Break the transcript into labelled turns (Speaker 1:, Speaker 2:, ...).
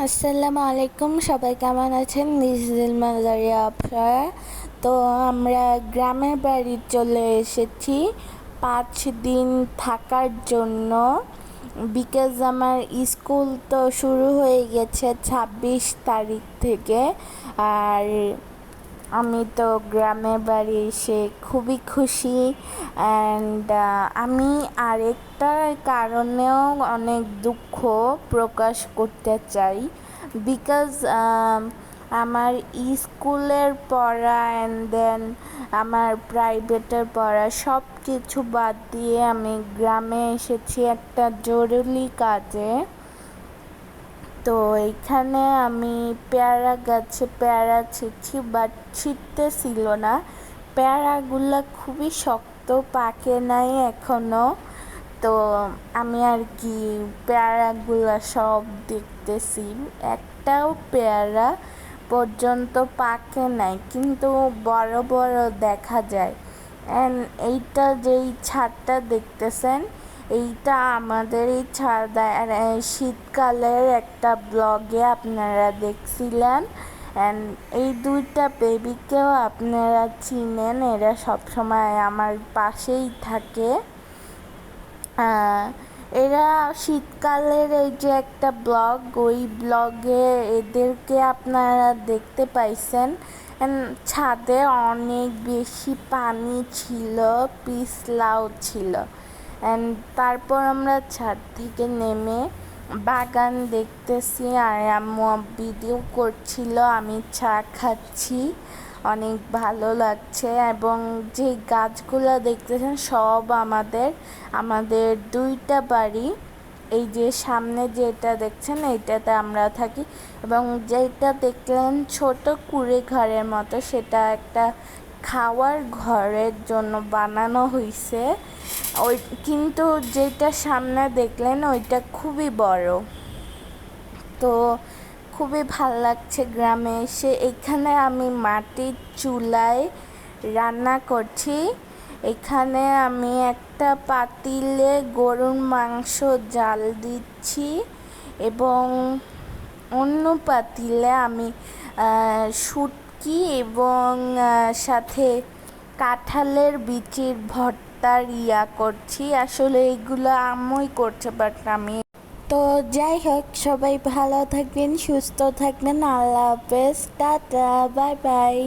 Speaker 1: আসসালামু আলাইকুম, সবাই কেমন আছেন? This is Majaria Afra. তো আমরা গ্রামের বাড়ি চলে এসেছি 5 দিন থাকার জন্য, বিকজ আমার স্কুল তো শুরু হয়ে গেছে 26 তারিখ থেকে। আর আমি তো গ্রামের বাড়ি এসে খুবই খুশি। অ্যান্ড আমি আরেকটা কারণেও অনেক দুঃখ প্রকাশ করতে চাই, বিকজ আমার স্কুলের পড়া অ্যান্ড দেন আমার প্রাইভেটের পড়া সব কিছু বাদ দিয়ে আমি গ্রামে এসেছি একটা জরুরি কাজে। তো এইখানে আমি পেয়ারা গাছে পেয়ারা ছিঁড়ছি, বাট ছিঁড়তেছিল না, পেয়ারাগুলো খুবই শক্ত, পাকে নাই এখনো। তো আমি আর কি পেয়ারাগুলো সব দেখতেছি, একটাও পেয়ারা পর্যন্ত পাকে নাই, কিন্তু বড় বড় দেখা যায়। অ্যান্ড এইটা যেই ছাদটা দেখতেছেন, এইটা আমাদের এই শীতকালের একটা ব্লগে আপনারা দেখছিলেন। অ্যান্ড এই দুইটা বেবিকেও আপনারা চিনেন, এরা সবসময় আমার পাশেই থাকে। এরা শীতকালের এই যে একটা ব্লগ, ওই ব্লগে এদেরকে আপনারা দেখতে পাইছেন। ছাদে অনেক বেশি পানি ছিল, পিছলাও ছিল। অ্যান্ড তারপর আমরা ছাদ থেকে নেমে বাগান দেখতেছি, আর আম্মু ভিডিও করছিল, আমি চা খাচ্ছি, অনেক ভালো লাগছে। এবং যে গাছগুলো দেখতেছেন সব আমাদের দুইটা বাড়ি। এই যে সামনে যেটা দেখছেন এইটাতে আমরা থাকি, এবং যেটা দেখলেন ছোট কুঁড়ে ঘরের মতো, সেটা একটা খাওয়ার ঘরের জন্য বানানো হয়েছে। ওই কিন্তু যেটা সামনে দেখলেন ওইটা খুবই বড়। তো খুবই ভাল লাগছে গ্রামে এসে। এখানে আমি মাটির চুলায় রান্না করছি। এখানে আমি একটা পাতিলে গরুর মাংস জাল দিচ্ছি, এবং অন্য পাতিলে আমি শুটকি এবং সাথে কাঁঠালের বিচির ভর্তার করছি। আসলে এগুলো আম্মুই করছে, বাট আমি তো যাই হোক, সবাই ভালো থাকবেন, সুস্থ থাকবেন। আল্লাহ হাফেজ, টাটা, বাই বাই।